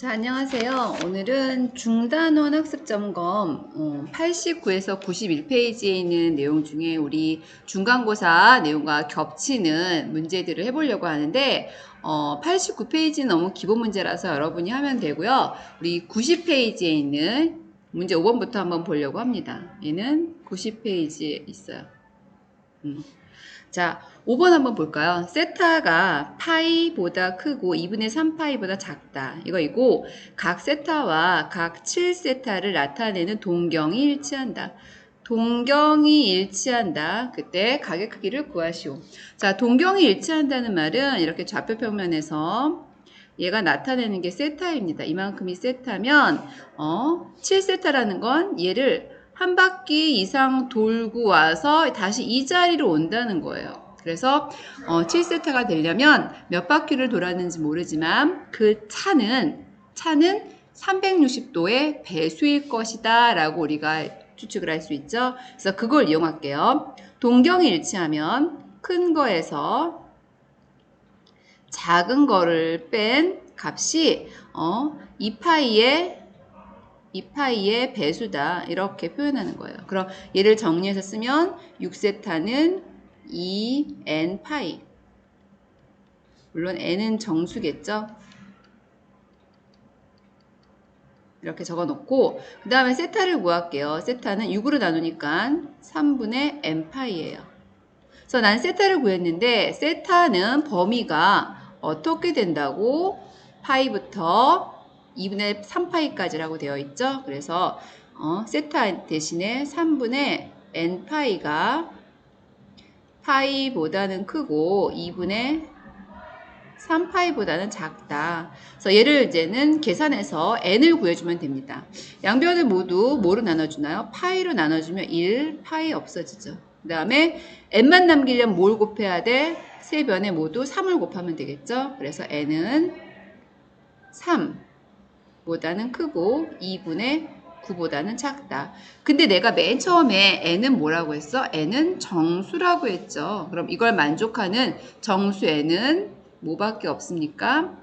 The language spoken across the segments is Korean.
자, 안녕하세요. 오늘은 중단원 학습점검 89에서 91페이지에 있는 내용 중에 우리 중간고사 내용과 겹치는 문제들을 해보려고 하는데 89페이지는 너무 기본 문제라서 여러분이 하면 되고요. 우리 90페이지에 있는 문제 5번부터 한번 보려고 합니다. 얘는 90페이지에 있어요. 자, 5번 한번 볼까요? 세타가 파이보다 크고 2분의 3파이보다 작다. 이거이고 각 세타와 각 7세타를 나타내는 동경이 일치한다. 동경이 일치한다. 그때 각의 크기를 구하시오. 자, 동경이 일치한다는 말은 이렇게 좌표 평면에서 얘가 나타내는 게 세타입니다. 이만큼이 세타면 7세타라는 건 얘를 한 바퀴 이상 돌고 와서 다시 이 자리로 온다는 거예요. 그래서 7세타가 되려면 몇 바퀴를 돌았는지 모르지만 그 차는 360도의 배수일 것이다 라고 우리가 추측을 할 수 있죠. 그래서 그걸 이용할게요. 동경이 일치하면 큰 거에서 작은 거를 뺀 값이 2파이의 배수다 이렇게 표현하는 거예요. 그럼 얘를 정리해서 쓰면 6세타는 2n 파이, 물론 n은 정수겠죠. 이렇게 적어놓고 그 다음에 세타를 구할게요. 세타는 6으로 나누니까 3분의 n 파이예요. 그래서 난 세타를 구했는데 세타는 범위가 어떻게 된다고? 파이부터 2분의 3파이까지라고 되어 있죠. 그래서 세타 대신에 3분의 n 파이가 파이보다는 크고 2분의 3파이보다는 작다. 그래서 얘를 이제는 계산해서 n을 구해주면 됩니다. 양변을 모두 뭐로 나눠주나요? 파이로 나눠주면 1, 파이 없어지죠. 그 다음에 n만 남기려면 뭘 곱해야 돼? 세 변에 모두 3을 곱하면 되겠죠. 그래서 n은 3보다는 크고 2분의 9보다는 작다. 근데 내가 맨 처음에 n은 뭐라고 했어? n은 정수라고 했죠. 그럼 이걸 만족하는 정수 n은 뭐밖에 없습니까?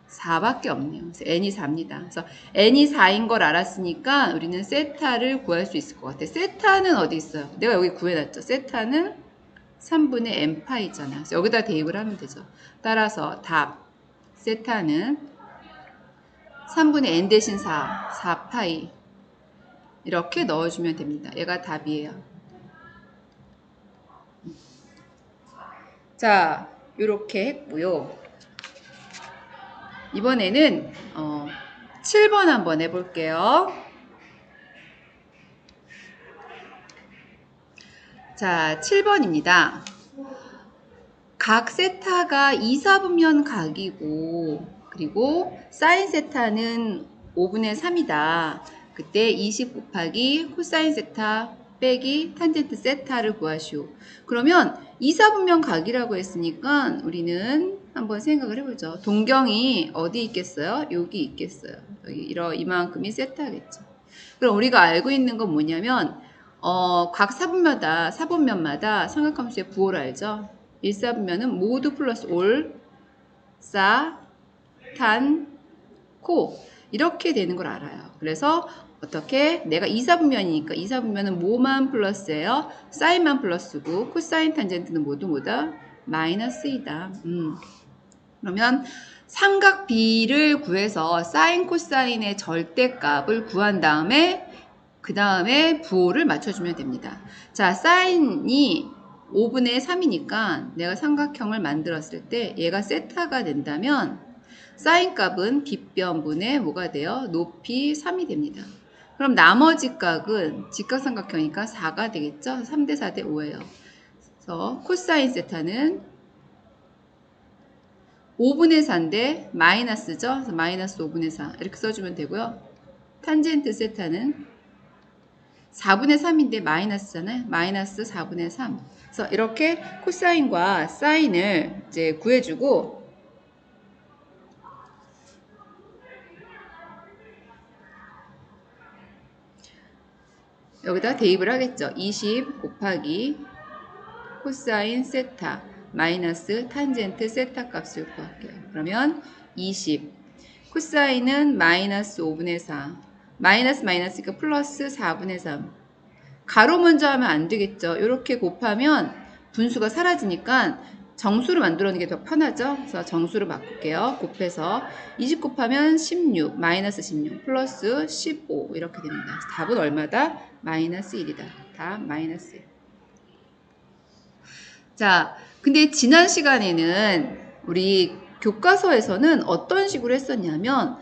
4밖에 없네요. 그래서 n이 4입니다. 그래서 n이 4인 걸 알았으니까 우리는 세타를 구할 수 있을 것 같아요. 세타는 어디 있어요? 내가 여기 구해놨죠. 세타는 3분의 n파이잖아요. 그래서 여기다 대입을 하면 되죠. 따라서 답 세타는 3분의 n 대신 4파이 이렇게 넣어주면 됩니다. 얘가 답이에요. 자, 이렇게 했고요. 이번에는 7번 한번 해볼게요. 자, 7번입니다. 각 세타가 2, 4분면 각이고 그리고 사인 세타는 5분의 3이다. 그때 20 곱하기 코사인 세타 빼기 탄젠트 세타를 구하시오. 그러면 2, 4분면 각이라고 했으니까 우리는 한번 생각을 해보죠. 동경이 어디 있겠어요? 여기 있겠어요. 여기 이만큼이 세타겠죠. 그럼 우리가 알고 있는 건 뭐냐면 각 사분면마다 삼각함수의 부호를 알죠? 1, 4분면은 모두 플러스 올, 싸, 탄, 코 이렇게 되는 걸 알아요. 그래서 어떻게? 내가 2, 4분면이니까 2, 4분면은 뭐만 플러스예요? 사인만 플러스고 코사인 탄젠트는 모두 뭐다? 마이너스이다. 그러면 삼각 B를 구해서 사인 코사인의 절대값을 구한 다음에 그 다음에 부호를 맞춰주면 됩니다. 자, 사인이 5분의 3이니까 내가 삼각형을 만들었을 때 얘가 세타가 된다면 사인 값은 빗변분의 뭐가 돼요? 높이 3이 됩니다. 그럼 나머지 값은 직각삼각형이니까 4가 되겠죠? 3대 4대 5예요. 그래서 코사인 세타는 5분의 4인데 마이너스죠? 그래서 마이너스 5분의 4 이렇게 써주면 되고요. 탄젠트 세타는 4분의 3인데 마이너스잖아요. 마이너스 4분의 3. 그래서 이렇게 코사인과 사인을 이제 구해주고 여기다 대입을 하겠죠. 20 곱하기 코사인 세타 마이너스 탄젠트 세타 값을 구할게요. 그러면 20 코사인은 마이너스 5분의 4. 마이너스 마이너스니까 플러스 4분의 3. 가로 먼저 하면 안 되겠죠. 이렇게 곱하면 분수가 사라지니까 정수를 만들어내는 게 더 편하죠. 그래서 정수를 바꿀게요. 곱해서 20 곱하면 16, 마이너스 16, 플러스 15 이렇게 됩니다. 답은 얼마다? 마이너스 1이다. 답 마이너스 1. 자, 근데 지난 시간에는 우리 교과서에서는 어떤 식으로 했었냐면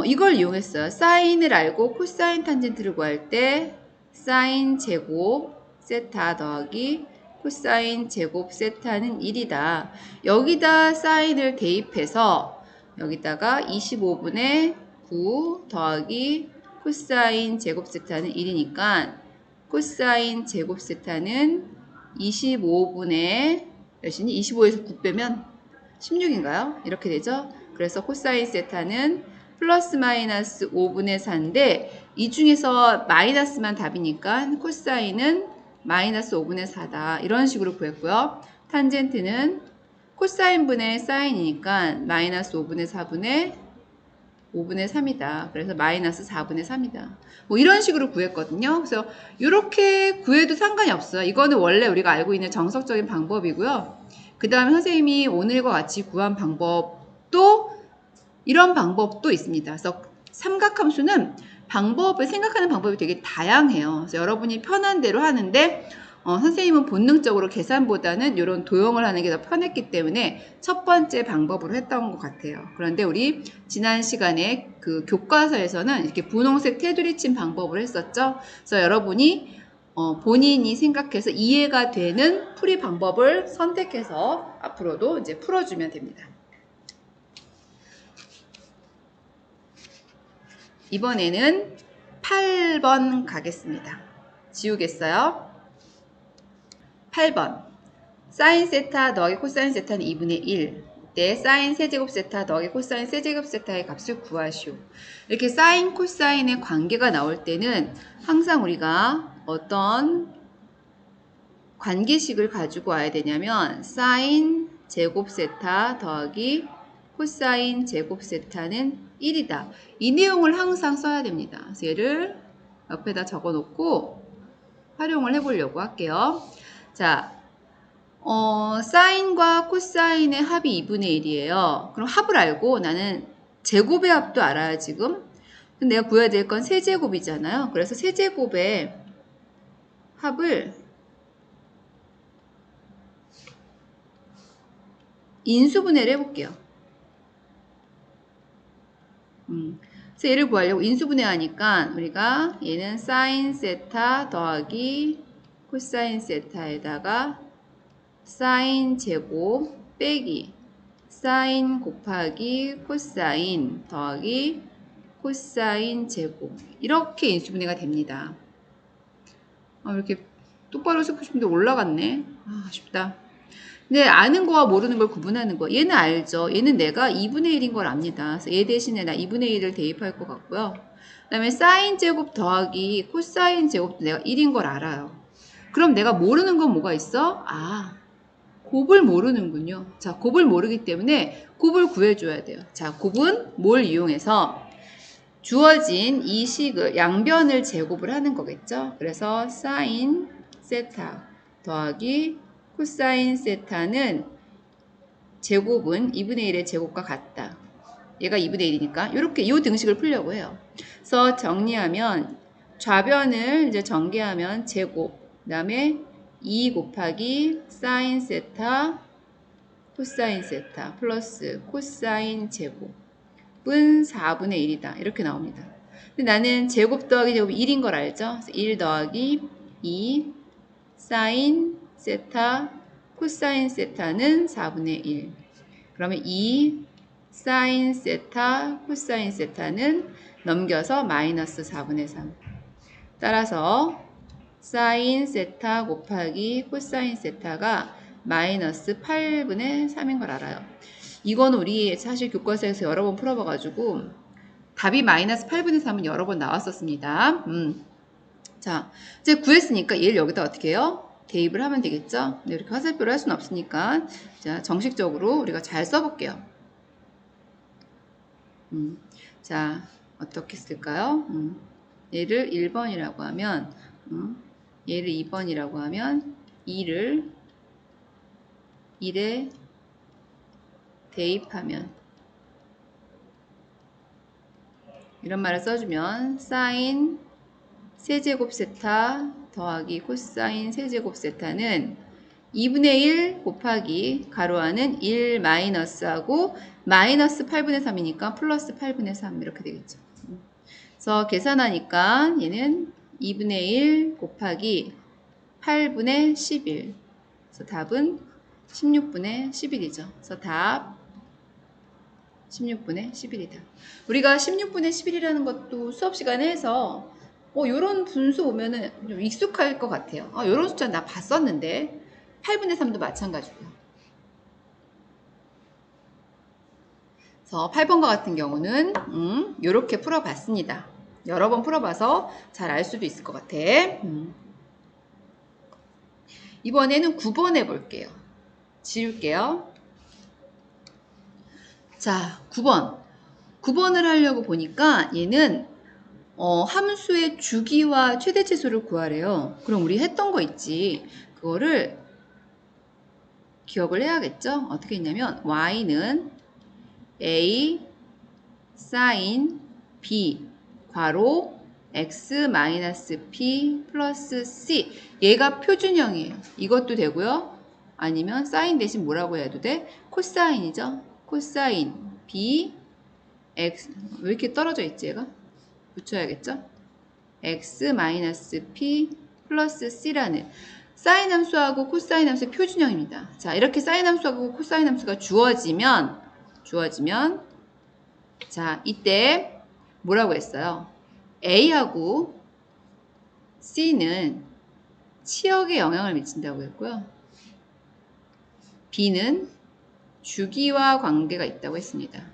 이걸 이용했어요. 사인을 알고 코사인 탄젠트를 구할 때 사인 제곱 세타 더하기 코사인 제곱 세타는 1이다. 여기다 사인을 대입해서 여기다가 25분의 9 더하기 코사인 제곱 세타는 1이니까 코사인 제곱 세타는 25분의 몇이니? 25에서 9 빼면 16인가요? 이렇게 되죠? 그래서 코사인 세타는 플러스 마이너스 5분의 4인데 이 중에서 마이너스만 답이니까 코사인은 마이너스 5분의 4다. 이런 식으로 구했고요. 탄젠트는 코사인 분의 사인이니까 마이너스 5분의 4분의 5분의 3이다. 그래서 마이너스 4분의 3이다. 뭐 이런 식으로 구했거든요. 그래서 이렇게 구해도 상관이 없어요. 이거는 원래 우리가 알고 있는 정석적인 방법이고요. 그 다음에 선생님이 오늘과 같이 구한 방법도 이런 방법도 있습니다. 그래서 삼각함수는 방법을 생각하는 방법이 되게 다양해요. 그래서 여러분이 편한 대로 하는데 선생님은 본능적으로 계산보다는 이런 도형을 하는 게 더 편했기 때문에 첫 번째 방법으로 했던 것 같아요. 그런데 우리 지난 시간에 그 교과서에서는 이렇게 분홍색 테두리 친 방법을 했었죠. 그래서 여러분이 본인이 생각해서 이해가 되는 풀이 방법을 선택해서 앞으로도 이제 풀어주면 됩니다. 이번에는 8번 가겠습니다. 지우겠어요. 8번 사인 세타 더하기 코사인 세타는 2분의 1 이때 사인 세제곱 세타 더하기 코사인 세제곱 세타의 값을 구하시오. 이렇게 사인 코사인의 관계가 나올 때는 항상 우리가 어떤 관계식을 가지고 와야 되냐면 사인 제곱 세타 더하기 코사인 제곱 세타는 1이다. 이 내용을 항상 써야 됩니다. 그래서 얘를 옆에다 적어 놓고 활용을 해보려고 할게요. 자, 사인과 코사인의 합이 2분의 1이에요. 그럼 합을 알고 나는 제곱의 합도 알아요, 지금. 근데 내가 구해야 될 건 세제곱이잖아요. 그래서 세제곱의 합을 인수분해를 해볼게요. 그래서 얘를 구하려고 인수분해 하니까 우리가 얘는 사인 세타 더하기 코사인 세타에다가 사인 제곱 빼기 사인 곱하기 코사인 더하기 코사인 제곱 이렇게 인수분해가 됩니다. 이렇게 똑바로 쓰고 싶은데 올라갔네. 아쉽다. 근데 아는 거와 모르는 걸 구분하는 거. 얘는 알죠. 얘는 내가 2분의 1인 걸 압니다. 그래서 얘 대신에 나 2분의 1을 대입할 것 같고요. 그 다음에 사인 제곱 더하기 코사인 제곱도 내가 1인 걸 알아요. 그럼 내가 모르는 건 뭐가 있어? 곱을 모르는군요. 자, 곱을 모르기 때문에 곱을 구해줘야 돼요. 자, 곱은 뭘 이용해서 주어진 이 식을 양변을 제곱을 하는 거겠죠. 그래서 사인 세타 더하기 코사인 세타는 제곱은 2분의 1의 제곱과 같다. 얘가 2분의 1이니까 이렇게 이 등식을 풀려고 해요. 그래서 정리하면 좌변을 이제 전개하면 제곱, 그 다음에 2 곱하기 사인 세타 코사인 세타 플러스 코사인 제곱은 4분의 1이다. 이렇게 나옵니다. 근데 나는 제곱 더하기 제곱이 1인 걸 알죠? 그래서 1 더하기 2 사인 세타 코사인 세타는 4분의 1. 그러면 2 사인 세타 코사인 세타는 넘겨서 마이너스 4분의 3. 따라서 사인 세타 곱하기 코사인 세타가 마이너스 8분의 3인 걸 알아요. 이건 우리 사실 교과서에서 여러 번 풀어봐가지고 답이 마이너스 8분의 3은 여러 번 나왔었습니다. 자, 이제 구했으니까 얘를 여기다 어떻게 해요? 대입을 하면 되겠죠? 근데 이렇게 화살표로 할 수는 없으니까 자, 정식적으로 우리가 잘 써볼게요. 자, 어떻게 쓸까요? 얘를 1번이라고 하면, 얘를 2번이라고 하면 2를 1에 대입하면, 이런 말을 써주면 사인 세제곱 세타 더하기 코사인 세제곱 세타는 2분의 1 곱하기 가로 안은 1 마이너스하고 마이너스 8분의 3이니까 플러스 8분의 3 이렇게 되겠죠. 그래서 계산하니까 얘는 2분의 1 곱하기 8분의 11. 그래서 답은 16분의 11이죠. 그래서 답 16분의 11이다. 우리가 16분의 11이라는 것도 수업 시간에 해서 요런 분수 오면은 좀 익숙할 것 같아요. 요런 숫자 나 봤었는데 8분의 3도 마찬가지고요. 그래서 8번과 같은 경우는 요렇게 풀어봤습니다. 여러 번 풀어봐서 잘 알 수도 있을 것 같아. 이번에는 9번 해볼게요. 지울게요. 자, 9번. 9번을 하려고 보니까 얘는 함수의 주기와 최대치수를 구하래요. 그럼 우리 했던 거 있지. 그거를 기억을 해야겠죠? 어떻게 했냐면 y는 a sin b 괄호 x-p 플러스 c. 얘가 표준형이에요. 이것도 되고요. 아니면 사인 대신 뭐라고 해도 돼? 코사인이죠. 코사인 b x. 왜 이렇게 떨어져 있지 얘가? 붙여야겠죠? x-p 플러스 c라는 사인 함수하고 코사인 함수의 표준형입니다. 자, 이렇게 사인 함수하고 코사인 함수가 주어지면 자, 이때 뭐라고 했어요? A하고 C는 치역에 영향을 미친다고 했고요. B는 주기와 관계가 있다고 했습니다.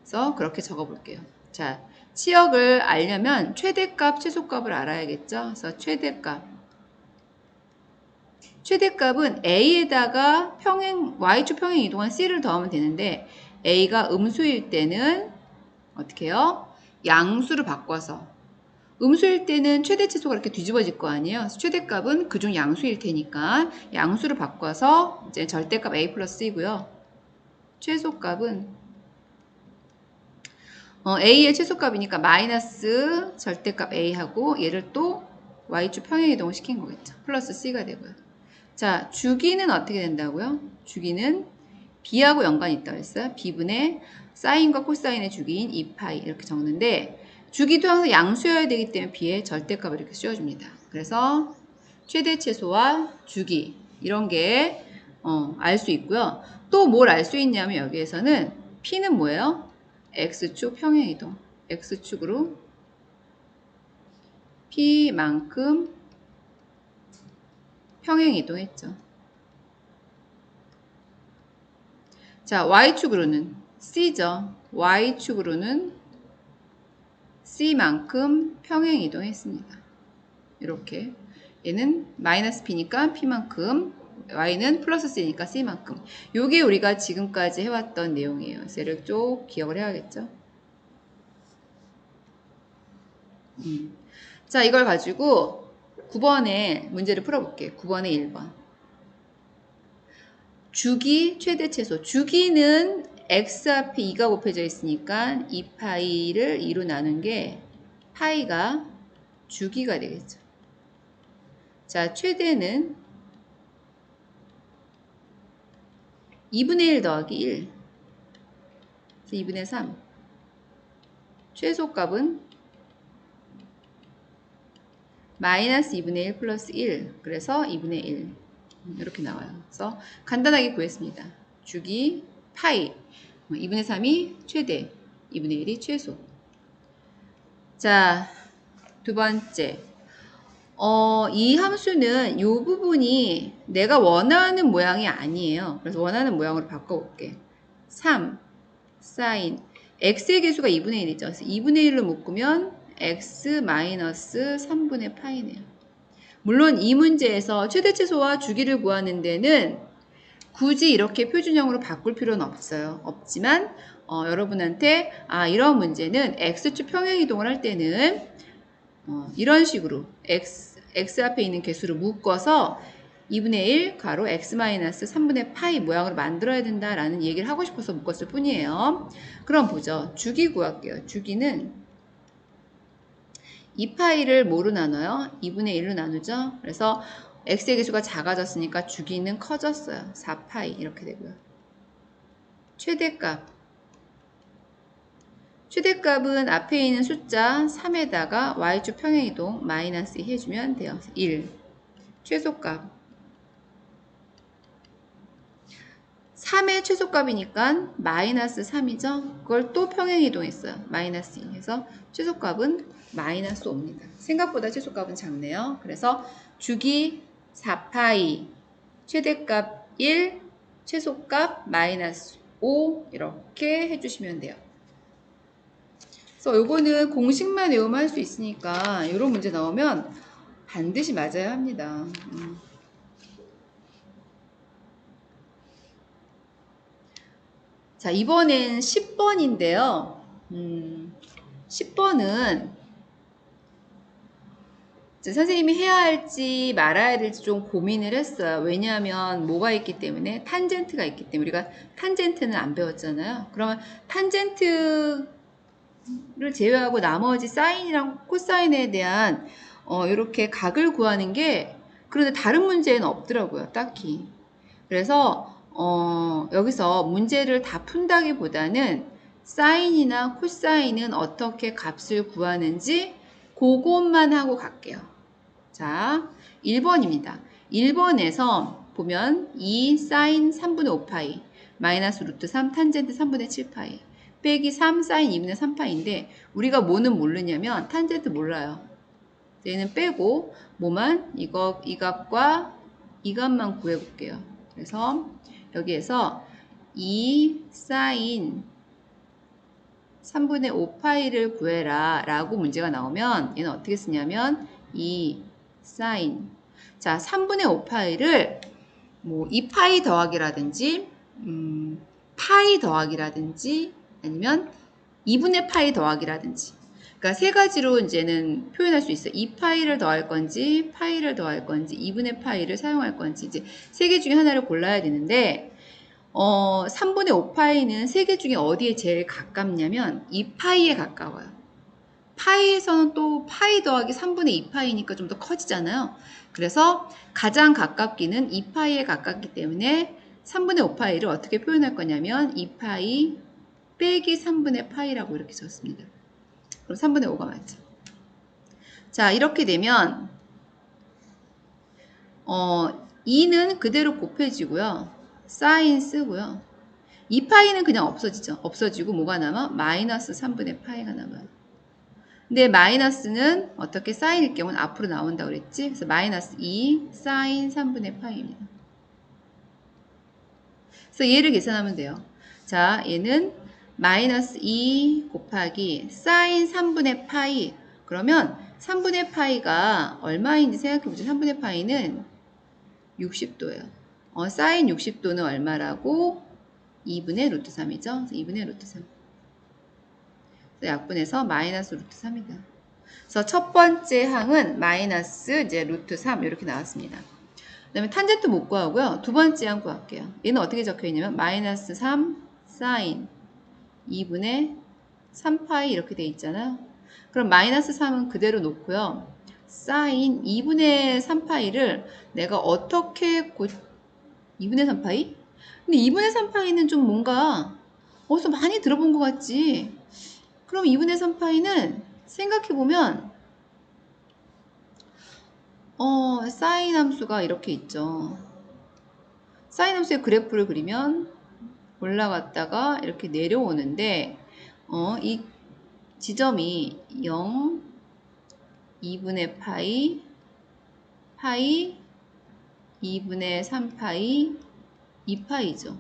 그래서 그렇게 적어볼게요. 자, 치역을 알려면 최대값, 최소값을 알아야겠죠? 그래서 최대값은 A에다가 Y축 평행 이동한 C를 더하면 되는데 A가 음수일 때는 어떻게 해요? 양수를 바꿔서 음수일 때는 최대치수가 이렇게 뒤집어질 거 아니에요? 최대값은 그중 양수일 테니까 양수를 바꿔서 이제 절대값 A 플러스 C고요. 최소값은 A의 최소값이니까 마이너스 절대값 A하고 얘를 또 Y축 평행이동을 시킨 거겠죠. 플러스 C가 되고요. 자, 주기는 어떻게 된다고요? 주기는 B하고 연관이 있다고 했어요. B분의 사인과 코사인의 주기인 2파이 이렇게 적는데 주기도 항상 양수여야 되기 때문에 B의 절대값을 이렇게 씌워줍니다. 그래서 최대 최소와 주기 이런 게 알 수 있고요. 또 뭘 알 수 있냐면 여기에서는 P는 뭐예요? X축 평행이동. X축으로 P만큼 평행이동했죠. 자, Y축으로는 C죠. Y축으로는 C만큼 평행이동했습니다. 이렇게 얘는 마이너스 P니까 P만큼 Y는 플러스 C니까 C만큼. 요게 우리가 지금까지 해왔던 내용이에요. 그래서 얘를 쭉 기억을 해야겠죠. 자, 이걸 가지고 9번에 문제를 풀어볼게요. 9번에 1번. 주기 최대 최소. 주기는 x 앞에 2가 곱해져 있으니까 2파이를 2로 나눈 게 파이가 주기가 되겠죠. 자, 최대는 2분의 1 더하기 1. 그래서 2분의 3. 최소값은 마이너스 2분의 1 플러스 1. 그래서 2분의 1. 이렇게 나와요. 그래서 간단하게 구했습니다. 주기 파이. 2분의 3이 최대. 2분의 1이 최소. 자, 두 번째. 이 함수는 이 부분이 내가 원하는 모양이 아니에요. 그래서 원하는 모양으로 바꿔볼게. 3 사인 x의 개수가 2분의 1이죠. 그래서 2분의 1로 묶으면 x 마이너스 3분의 파이네요. 물론 이 문제에서 최대치수와 주기를 구하는 데는 굳이 이렇게 표준형으로 바꿀 필요는 없어요. 없지만 여러분한테 이런 문제는 x축 평행이동을 할 때는 이런 식으로 x 앞에 있는 개수를 묶어서 2분의 1 가로 x-3분의 파이 모양으로 만들어야 된다라는 얘기를 하고 싶어서 묶었을 뿐이에요. 그럼 보죠. 주기 구할게요. 주기는 2파이를 뭐로 나눠요? 2분의 1로 나누죠. 그래서 x의 개수가 작아졌으니까 주기는 커졌어요. 4파이 이렇게 되고요. 최대값은 앞에 있는 숫자 3에다가 y축 평행이동 마이너스 2 해주면 돼요. 1. 최소값 3의 최소값이니까 마이너스 3이죠. 그걸 또 평행이동했어요. 마이너스 2 해서 최소값은 마이너스 5입니다. 생각보다 최소값은 작네요. 그래서 주기 4파이, 최대값 1, 최소값 마이너스 5 이렇게 해주시면 돼요. 그래서 요거는 공식만 외우면 할 수 있으니까 이런 문제 나오면 반드시 맞아야 합니다. 자, 이번엔 10번인데요. 10번은 선생님이 해야 할지 말아야 될지 좀 고민을 했어요. 왜냐하면 뭐가 있기 때문에 탄젠트가 있기 때문에 우리가 탄젠트는 안 배웠잖아요. 그러면 탄젠트를 제외하고 나머지 사인이랑 코사인에 대한 이렇게 각을 구하는 게 그런데 다른 문제는 없더라고요. 딱히. 그래서 여기서 문제를 다 푼다기보다는 사인이나 코사인은 어떻게 값을 구하는지 그것만 하고 갈게요. 자, 1번입니다. 1번에서 보면 2 사인 3분의 5파이 마이너스 루트 3 탄젠트 3분의 7파이 빼기 3 사인 2분의 3파이인데 우리가 뭐는 모르냐면 탄젠트 몰라요. 얘는 빼고 뭐만 이 값과 이 값만 구해볼게요. 그래서 여기에서 2 사인 3분의 5파이를 구해라 라고 문제가 나오면 얘는 어떻게 쓰냐면 2 사인 자 3분의 5파이를 뭐 2파이 더하기라든지 파이 더하기라든지 아니면 2분의 파이 더하기라든지 그러니까 세 가지로 이제는 표현할 수 있어요. 2파이를 더할 건지 파이를 더할 건지 2분의 파이를 사용할 건지 이제 세 개 중에 하나를 골라야 되는데 3분의 5파이는 세 개 중에 어디에 제일 가깝냐면 2파이에 가까워요. 파이에서는 또 파이 더하기 3분의 2파이니까 좀 더 커지잖아요. 그래서 가장 가깝기는 2파이에 가깝기 때문에 3분의 5파이를 어떻게 표현할 거냐면 2파이 빼기 3분의 파이라고 이렇게 적습니다. 그럼 3분의 5가 맞죠. 자, 이렇게 되면 2는 그대로 곱해지고요. 사인 쓰고요. 2파이는 그냥 없어지죠. 없어지고 뭐가 남아? 마이너스 3분의 파이가 남아요. 근데 마이너스는 어떻게 사인일 경우는 앞으로 나온다고 그랬지? 그래서 마이너스 2 사인 3분의 파이입니다. 그래서 얘를 계산하면 돼요. 자, 얘는 마이너스 2 곱하기 사인 3분의 파이 그러면 3분의 파이가 얼마인지 생각해보죠. 3분의 파이는 60도예요. 사인 60도는 얼마라고? 2분의 루트 3이죠. 2분의 루트 3. 약분해서 마이너스 루트 3이다. 그래서 첫 번째 항은 마이너스 이제 루트 3 이렇게 나왔습니다. 그 다음에 탄젠트 못 구하고요. 두 번째 항 구할게요. 얘는 어떻게 적혀 있냐면 마이너스 3 사인 2분의 3파이 이렇게 돼 있잖아요. 그럼 마이너스 3은 그대로 놓고요. 사인 2분의 3파이를 내가 어떻게 2분의 3파이? 근데 2분의 3파이는 좀 뭔가 어디서 많이 들어본 것 같지? 그럼 2분의 3파이는 생각해보면 사인 함수가 이렇게 있죠. 사인 함수의 그래프를 그리면 올라갔다가 이렇게 내려오는데 이 지점이 0, 2분의 파이, 파이, 2분의 3파이, 2파이죠.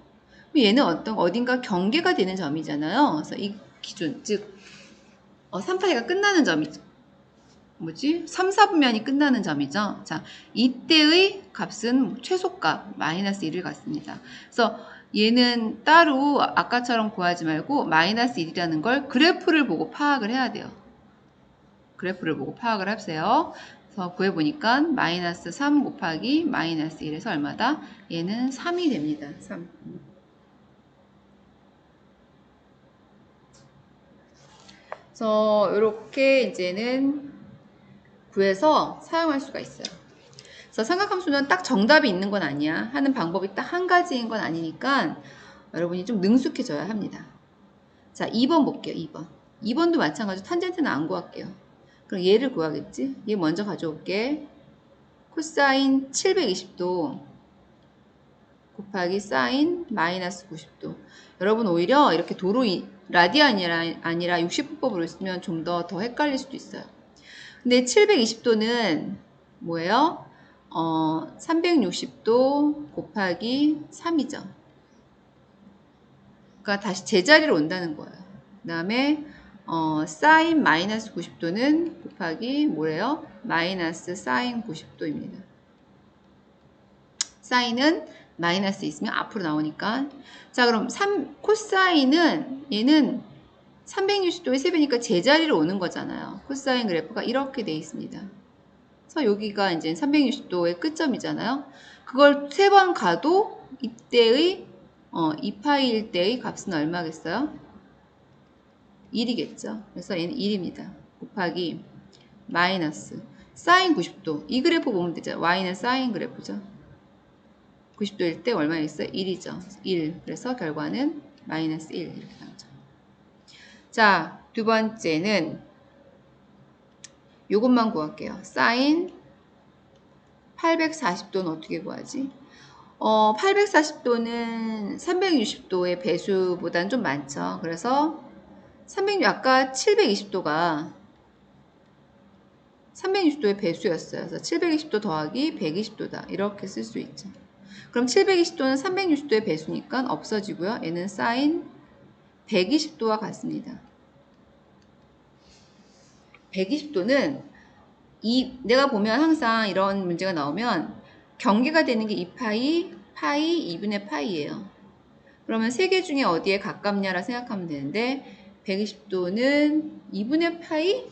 얘는 어딘가 경계가 되는 점이잖아요. 그래서 이 기준, 즉 3파이가 끝나는 점이죠. 뭐지? 3, 4분면이 끝나는 점이죠. 자, 이때의 값은 최소값 마이너스 1을 갖습니다. 그래서 얘는 따로 아까처럼 구하지 말고 마이너스 1이라는 걸 그래프를 보고 파악을 해야 돼요. 그래프를 보고 파악을 하세요. 그래서 구해보니까 마이너스 3 곱하기 마이너스 1에서 얼마다? 얘는 3이 됩니다. 3. 그래서 이렇게 이제는 구해서 사용할 수가 있어요. 그래서 삼각함수는 딱 정답이 있는 건 아니야. 하는 방법이 딱 한 가지인 건 아니니까 여러분이 좀 능숙해져야 합니다. 자, 2번 볼게요. 2번. 2번도 마찬가지로 탄젠트는 안 구할게요. 그럼 얘를 구하겠지? 얘 먼저 가져올게. 코사인 720도 곱하기 사인 마이너스 90도. 여러분 오히려 이렇게 도로 라디안이 아니라 60분법으로 쓰면 좀 더 헷갈릴 수도 있어요. 근데 720도는 뭐예요? 360도 곱하기 3이죠. 그러니까 다시 제자리로 온다는 거예요. 그 다음에 사인 마이너스 90도는 곱하기 뭐래요? 마이너스 사인 90도입니다. 사인은 마이너스 있으면 앞으로 나오니까. 자, 그럼 코사인은 얘는 360도의 3배니까 제자리로 오는 거잖아요. 코사인 그래프가 이렇게 돼 있습니다. 그래서 여기가 이제 360도의 끝점이잖아요. 그걸 3번 가도 이때의 2파이일 때의 값은 얼마겠어요? 1이겠죠. 그래서 얘는 1입니다. 곱하기 마이너스 사인 90도. 이 그래프 보면 되죠. y는 사인 그래프죠. 90도일 때 얼마 있어요? 1이죠. 1. 그래서 결과는 마이너스 1 이렇게 나오죠. 자, 두 번째는 요것만 구할게요. 사인 840도는 어떻게 구하지? 840도는 360도의 배수보다는 좀 많죠. 그래서 아까 720도가 360도의 배수였어요. 그래서 720도 더하기 120도다. 이렇게 쓸 수 있죠. 그럼 720도는 360도의 배수니까 없어지고요. 얘는 사인 120도와 같습니다. 120도는 내가 보면 항상 이런 문제가 나오면 경계가 되는 게 2파이, 파이, 2분의 파이예요. 그러면 세 개 중에 어디에 가깝냐라 생각하면 되는데 120도는 2분의 파이?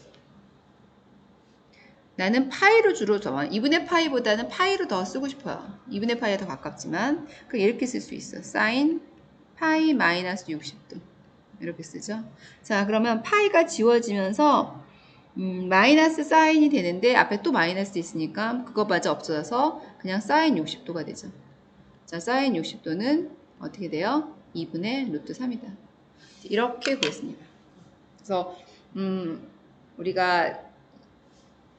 나는 파이로 주로 적어. 2분의 파이보다는 파이로 더 쓰고 싶어요. 2분의 파이가 더 가깝지만 이렇게 쓸 수 있어. 사인 파이 마이너스 60도 이렇게 쓰죠. 자, 그러면 파이가 지워지면서 마이너스 사인이 되는데 앞에 또 마이너스 있으니까 그거마저 없어져서 그냥 사인 60도가 되죠. 자, 사인 60도는 어떻게 돼요? 2분의 루트 3이다. 이렇게 구했습니다. 그래서 우리가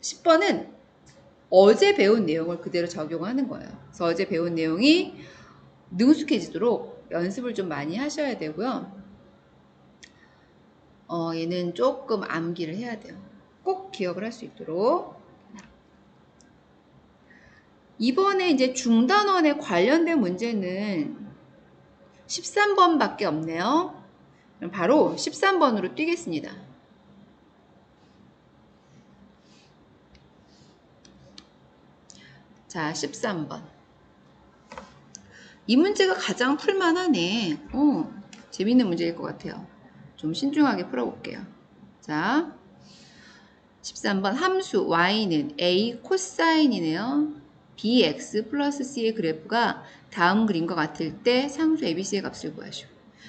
10번은 어제 배운 내용을 그대로 적용하는 거예요. 그래서 어제 배운 내용이 능숙해지도록 연습을 좀 많이 하셔야 되고요. 얘는 조금 암기를 해야 돼요. 꼭 기억을 할 수 있도록. 이번에 이제 중단원에 관련된 문제는 13번밖에 없네요. 그럼 바로 13번으로 뛰겠습니다. 자, 13번. 이 문제가 가장 풀만하네. 재밌는 문제일 것 같아요. 좀 신중하게 풀어볼게요. 자, 13번 함수 y는 a 코사인이네요. bx 플러스 c의 그래프가 다음 그림과 같을 때 상수 abc의 값을 구하시오.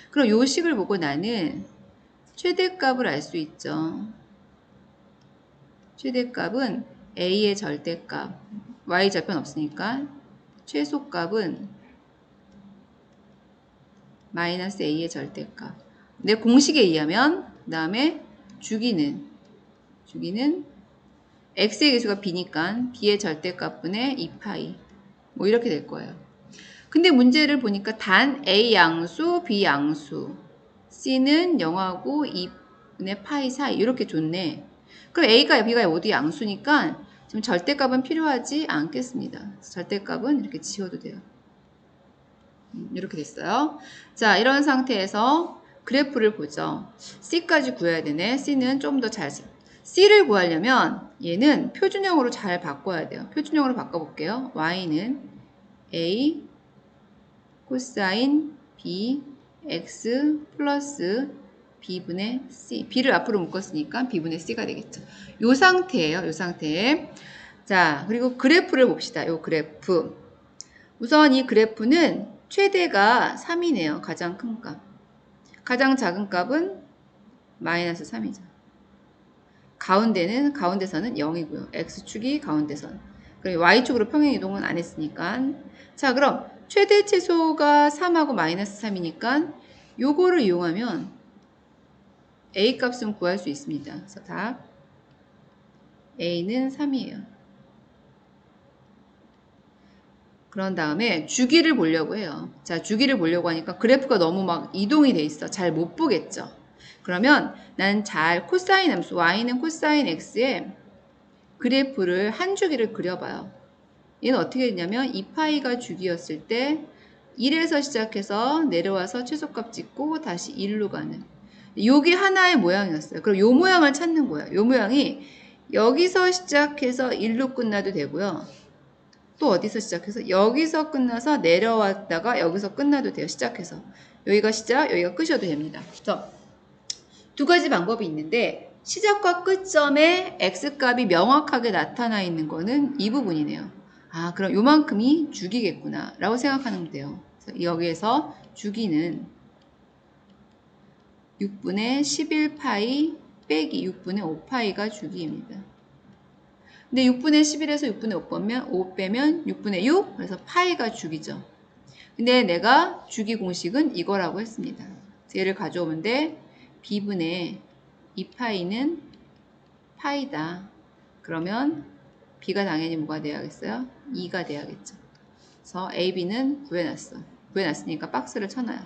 그럼 요 식을 보고 나는 최대값을 알 수 있죠. 최대값은 a의 절대값, y 절편 없으니까 최소값은 마이너스 a의 절대값. 내 공식에 의하면 그 다음에 주기는 x의 계수가 b니까 b의 절대값분의 2파이 뭐 이렇게 될 거예요. 근데 문제를 보니까 단 a 양수, b 양수, c는 0하고 2분의 파이 사이 이렇게 줬네. 그럼 a가 b가 모두 양수니까 지금 절대값은 필요하지 않겠습니다. 절대값은 이렇게 지워도 돼요. 이렇게 됐어요. 자, 이런 상태에서 그래프를 보죠. c까지 구해야 되네. c는 좀 더 잘 c를 구하려면 얘는 표준형으로 잘 바꿔야 돼요. 표준형으로 바꿔볼게요. y는 a 코사인 b x 플러스 b분의 c. b를 앞으로 묶었으니까 b분의 c가 되겠죠. 요 상태예요. 요 상태. 자, 그리고 그래프를 봅시다. 요 그래프. 우선 이 그래프는 최대가 3이네요. 가장 큰 값. 가장 작은 값은 마이너스 3이죠. 가운데선은 0이고요. x축이 가운데선. 그럼 y축으로 평행이동은 안 했으니까. 자, 그럼 최대 최소가 3하고 마이너스 3이니까 요거를 이용하면 a 값은 구할 수 있습니다. 그래서 답 a는 3이에요. 그런 다음에 주기를 보려고 해요. 자, 주기를 보려고 하니까 그래프가 너무 막 이동이 돼 있어. 잘 못 보겠죠. 그러면 난 잘 코사인 함수 y는 코사인 x에 그래프를 한 주기를 그려봐요. 얘는 어떻게 되냐면 2파이가 주기였을 때 1에서 시작해서 내려와서 최소값 찍고 다시 1로 가는 요게 하나의 모양이었어요. 그럼 요 모양을 찾는 거예요. 요 모양이 여기서 시작해서 1로 끝나도 되고요. 또 어디서 시작해서 여기서 끝나서 내려왔다가 여기서 끝나도 돼요. 시작해서 여기가 시작, 여기가 끝이어도 됩니다. 그래서 두 가지 방법이 있는데 시작과 끝점에 x값이 명확하게 나타나 있는 거는 이 부분이네요. 아, 그럼 요만큼이 주기겠구나 라고 생각하면 돼요. 그래서 여기에서 주기는 6분의 11파이 빼기 6분의 5파이가 주기입니다. 근데 6분의 11에서 6분의 5 빼면 6분의 6, 그래서 파이가 주기죠. 근데 내가 주기 공식은 이거라고 했습니다. 얘를 가져오면 돼. b분의 2파이는 파이다. 그러면 b가 당연히 뭐가 돼야겠어요? 2가 돼야겠죠. 그래서 a, b는 구해놨어. 구해놨으니까 박스를 쳐놔요.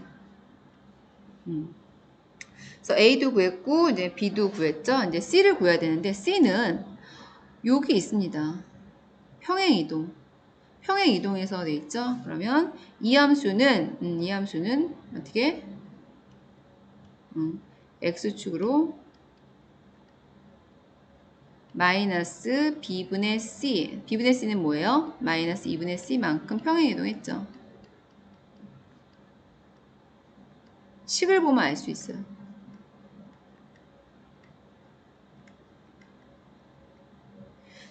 그래서 a도 구했고 이제 b도 구했죠. 이제 c를 구해야 되는데 c는 여기 있습니다. 평행이동. 평행이동에서 돼 있죠. 그러면 이 함수는 어떻게? x축으로 마이너스 b분의 c. b분의 c는 뭐예요? 마이너스 2분의 c만큼 평행이동했죠. 식을 보면 알 수 있어요.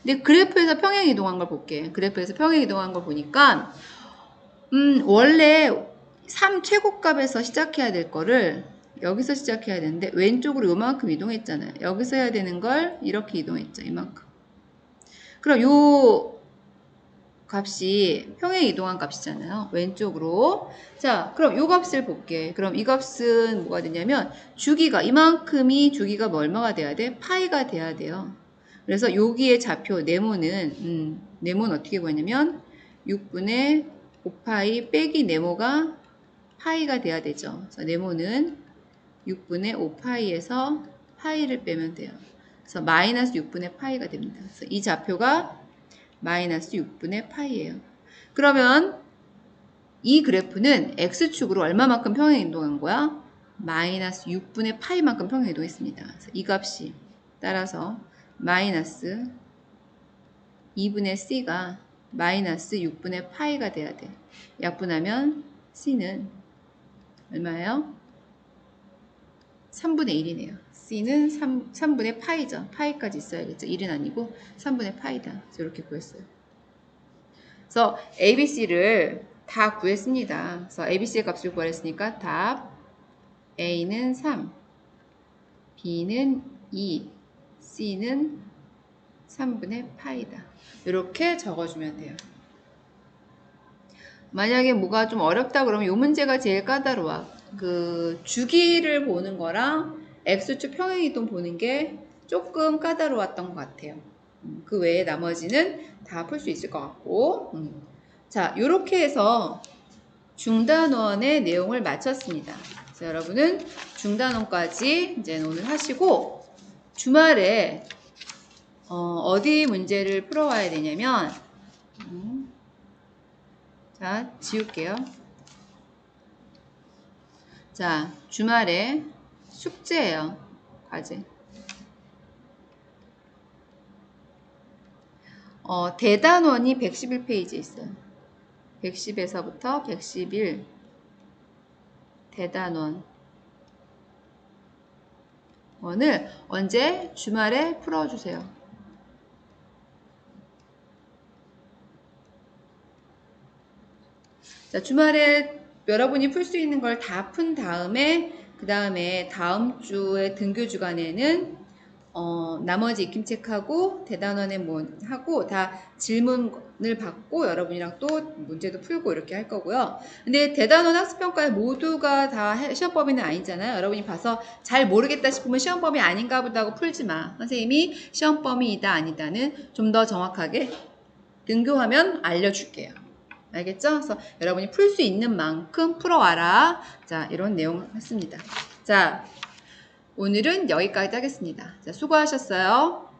근데 그래프에서 평행이동한 걸 볼게. 그래프에서 평행이동한 걸 보니까 원래 3 최고값에서 시작해야 될 거를 여기서 시작해야 되는데 왼쪽으로 요만큼 이동했잖아요. 여기서 해야 되는 걸 이렇게 이동했죠. 이만큼. 그럼 요 값이 평행 이동한 값이잖아요. 왼쪽으로. 자, 그럼 요 값을 볼게. 그럼 이 값은 뭐가 되냐면 주기가 이만큼이 주기가 얼마가 돼야 돼? 파이가 돼야 돼요. 그래서 여기에 좌표 네모는 어떻게 보냐면 6분의 5파이 빼기 네모가 파이가 돼야 되죠. 그래서 네모는 6분의 5파이에서 파이를 빼면 돼요. 그래서 마이너스 6분의 파이가 됩니다. 그래서 이 좌표가 마이너스 6분의 파이예요. 그러면 이 그래프는 x축으로 얼마만큼 평행이동한 거야? 마이너스 6분의 파이만큼 평행이동했습니다. 그래서 이 값이 따라서 마이너스 2분의 c가 마이너스 6분의 파이가 돼야 돼. 약분하면 c는 얼마예요? 3분의 1이네요. c는 3분의 파이죠. 파이까지 있어야겠죠. 1은 아니고 3분의 파이다. 이렇게 구했어요. 그래서 ABC를 다 구했습니다. 그래서 ABC의 값을 구하랬으니까 답 A는 3, B는 2, C는 3분의 파이다. 이렇게 적어주면 돼요. 만약에 뭐가 좀 어렵다 그러면 이 문제가 제일 까다로워. 그 주기를 보는 거랑 X축 평행이동 보는 게 조금 까다로웠던 것 같아요. 그 외에 나머지는 다 풀 수 있을 것 같고. 자, 이렇게 해서 중단원의 내용을 마쳤습니다. 그래서 여러분은 중단원까지 이제 오늘 하시고 주말에 어디 문제를 풀어와야 되냐면 자, 지울게요. 자, 주말에 숙제예요. 과제. 대단원이 111페이지에 있어요. 110에서부터 111. 대단원 원을 언제? 주말에 풀어주세요. 자, 주말에 여러분이 풀 수 있는 걸 다 푼 다음에 그 다음에 다음 주에 등교 주간에는 나머지 익힘 체크하고 대단원에 뭐 하고 다 질문을 받고 여러분이랑 또 문제도 풀고 이렇게 할 거고요. 근데 대단원 학습평가에 모두가 다 시험 범위는 아니잖아요. 여러분이 봐서 잘 모르겠다 싶으면 시험 범위 아닌가 보다 하고 풀지 마. 선생님이 시험 범위이다 아니다는 좀 더 정확하게 등교하면 알려줄게요. 알겠죠? 그래서 여러분이 풀 수 있는 만큼 풀어와라. 자, 이런 내용 했습니다. 자, 오늘은 여기까지 하겠습니다. 자, 수고하셨어요.